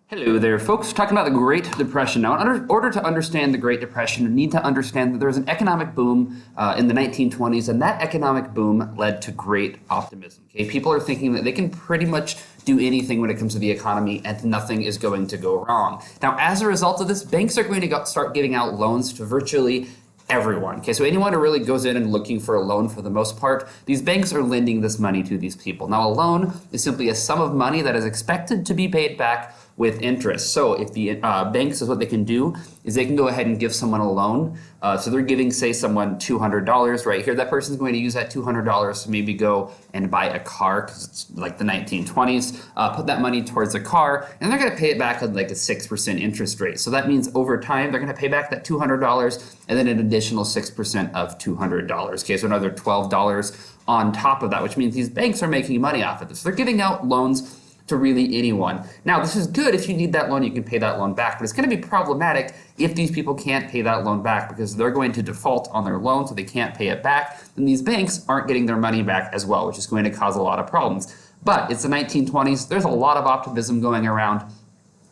Hello there, folks. Talking about the Great Depression. Now, in order to understand the Great Depression, you need to understand that there was an economic boom in the 1920s, and that economic boom led to great optimism. Okay, people are thinking that they can pretty much do anything when it comes to the economy, and nothing is going to go wrong. Now, as a result of this, banks are going to start giving out loans to virtually everyone. Okay, so anyone who really goes in and looking for a loan, for the most part, these banks are lending this money to these people. Now, a loan is simply a sum of money that is expected to be paid back with interest. So if the banks, is what they can do is they can go ahead and give someone a loan. So they're giving, say, someone $200 right here. That person's going to use that $200 to maybe go and buy a car, because it's like the 1920s, put that money towards a car, and they're going to pay it back at like a 6% interest rate. So that means over time, they're going to pay back that $200 and then an additional 6% of $200. Okay, so another $12 on top of that, which means these banks are making money off of this. So they're giving out loans to really anyone. Now, this is good. If you need that loan, you can pay that loan back, but it's going to be problematic if these people can't pay that loan back, because they're going to default on their loan, so they can't pay it back. Then these banks aren't getting their money back as well, which is going to cause a lot of problems. But it's the 1920s. There's a lot of optimism going around,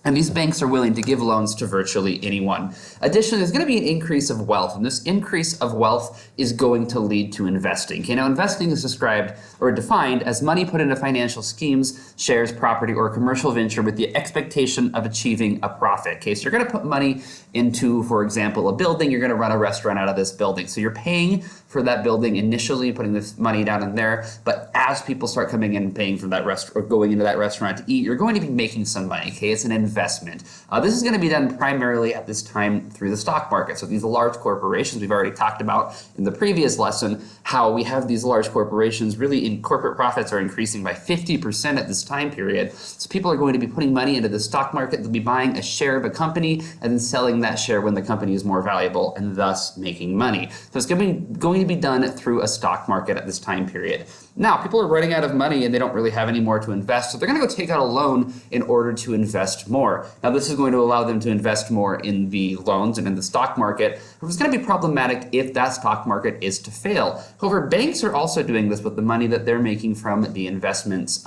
and these banks are willing to give loans to virtually anyone. Additionally, there's going to be an increase of wealth, and this increase of wealth is going to lead to investing. Okay, now investing is described or defined as money put into financial schemes, shares, property, or commercial venture with the expectation of achieving a profit. Okay, so you're going to put money into, for example, a building. You're going to run a restaurant out of this building. So you're paying for that building initially, putting this money down in there, but as people start coming in and paying for that restaurant or going into that restaurant to eat, you're going to be making some money. Okay, it's an investment. This is going to be done primarily at this time through the stock market. So these large corporations, we've already talked about in the previous lesson, how we have these large corporations really in corporate profits are increasing by 50% at this time period. So people are going to be putting money into the stock market. They'll be buying a share of a company and then selling that share when the company is more valuable, and thus making money. So it's going to be done through a stock market at this time period. Now, people are running out of money and they don't really have any more to invest, so they're going to go take out a loan in order to invest more. Now, this is going to allow them to invest more in the loans and in the stock market, but it's going to be problematic if that stock market is to fail. However, banks are also doing this with the money that they're making from the investments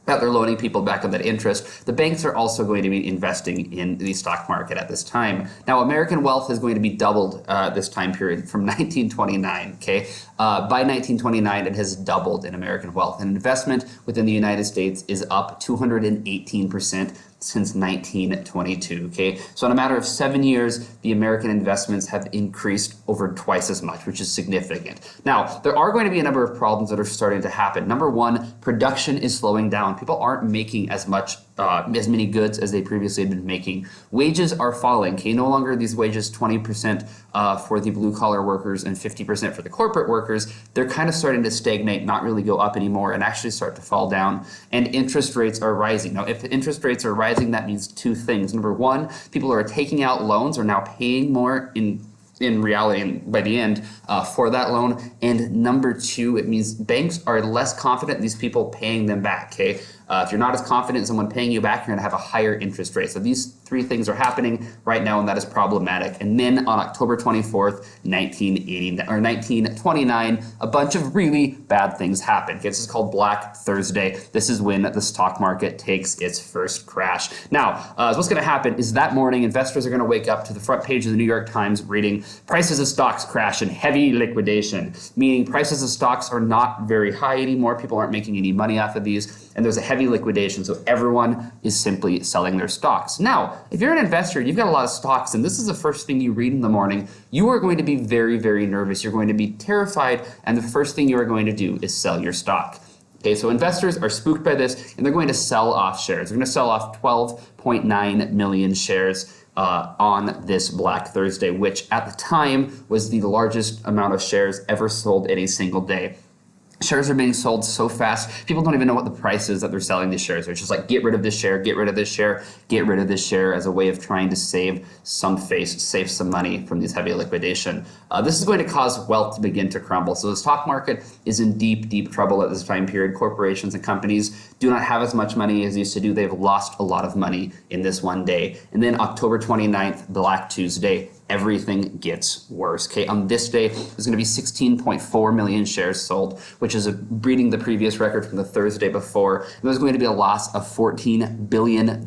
that they're loaning people back on that interest. The banks are also going to be investing in the stock market at this time. Now, American wealth is going to be doubled this time period from 1929, okay? By 1929, it has doubled in American wealth. And investment within the United States is up 218% since 1922, okay? So in a matter of 7 years, the American investments have increased over twice as much, which is significant. Now, there are going to be a number of problems that are starting to happen. Number one, production is slowing down. People aren't making as many goods as they previously had been making. Wages are falling, okay? No longer are these wages 20% for the blue-collar workers and 50% for the corporate workers. They're kind of starting to stagnate, not really go up anymore, and actually start to fall down. And interest rates are rising. Now, if interest rates are rising, that means two things. Number one, people who are taking out loans are now paying more in reality and by the end for that loan. And number two, it means banks are less confident in these people paying them back, okay? If you're not as confident in someone paying you back, you're gonna have a higher interest rate. So these three things are happening right now, and that is problematic. And then on October 24th, 1929, a bunch of really bad things happen. Okay, this is called Black Thursday. This is when the stock market takes its first crash. Now, what's gonna happen is that morning, investors are gonna wake up to the front page of the New York Times reading, prices of stocks crash in heavy liquidation, meaning prices of stocks are not very high anymore. People aren't making any money off of these, and there's a heavy liquidation, so everyone is simply selling their stocks. Now, if you're an investor, you've got a lot of stocks, and this is the first thing you read in the morning, you are going to be very, very nervous. You're going to be terrified, and the first thing you are going to do is sell your stock. Okay, so investors are spooked by this, and they're going to sell off shares. They're going to sell off 12.9 million shares on this Black Thursday, which at the time was the largest amount of shares ever sold in a single day. Shares are being sold so fast, people don't even know what the price is that they're selling these shares. It's just like, get rid of this share, get rid of this share, get rid of this share, as a way of trying to save some face, save some money from these heavy liquidation. This is going to cause wealth to begin to crumble. So the stock market is in deep, deep trouble at this time period. Corporations and companies do not have as much money as they used to do. They've lost a lot of money in this one day. And then October 29th, Black Tuesday, everything gets worse. Okay, on this day, there's going to be 16.4 million shares sold, which is beating the previous record from the Thursday before. And there's going to be a loss of $14 billion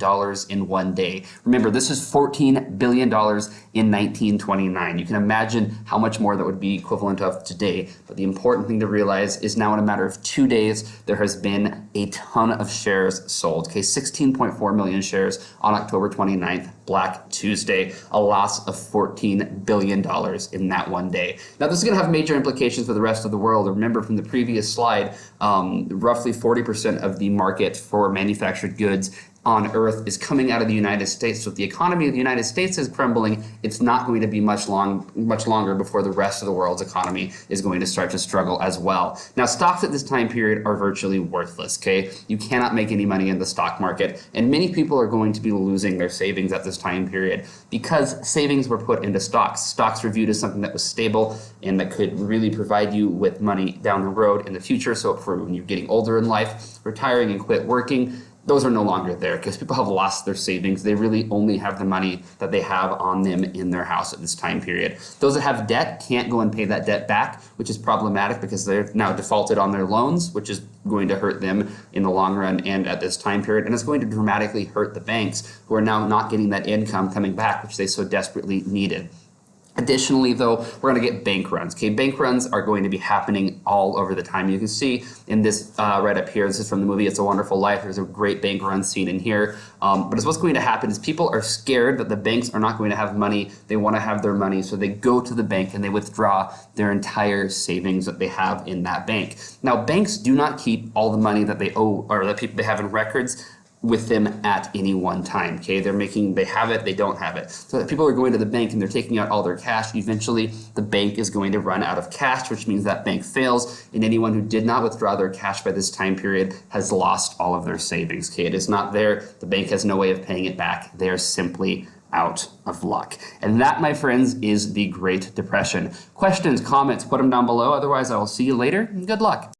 in one day. Remember, this is $14 billion in 1929. You can imagine how much more that would be equivalent of today. But the important thing to realize is now in a matter of 2 days, there has been a ton of shares sold. Okay, 16.4 million shares on October 29th, Black Tuesday, a loss of $14 billion in that one day. Now, this is going to have major implications for the rest of the world. Remember from the previous slide, roughly 40% of the market for manufactured goods on Earth is coming out of the United States. So if the economy of the United States is crumbling, it's not going to be much longer before the rest of the world's economy is going to start to struggle as well. Now, stocks at this time period are virtually worthless, okay? You cannot make any money in the stock market, and many people are going to be losing their savings at this time period because savings were put into stocks. Stocks were viewed as something that was stable and that could really provide you with money down the road in the future. So for when you're getting older in life, retiring and quit working, those are no longer there because people have lost their savings. They really only have the money that they have on them in their house at this time period. Those that have debt can't go and pay that debt back, which is problematic because they're now defaulted on their loans, which is going to hurt them in the long run and at this time period. And it's going to dramatically hurt the banks who are now not getting that income coming back, which they so desperately needed. Additionally, though, we're going to get bank runs. Okay, bank runs are going to be happening all over the time. You can see in this right up here, this is from the movie It's a Wonderful Life. There's a great bank run scene in here. But what's going to happen is people are scared that the banks are not going to have money. They want to have their money, so they go to the bank and they withdraw their entire savings that they have in that bank. Now, banks do not keep all the money that they owe or that people they have in records with them at any one time. Okay, they have it, they don't have it. So if people are going to the bank and they're taking out all their cash, eventually the bank is going to run out of cash, which means that bank fails, and anyone who did not withdraw their cash by this time period has lost all of their savings. Okay, it is not there. The bank has no way of paying it back. They are simply out of luck. And that, my friends, is the Great Depression. Questions, comments, put them down below. Otherwise, I will see you later, and good luck.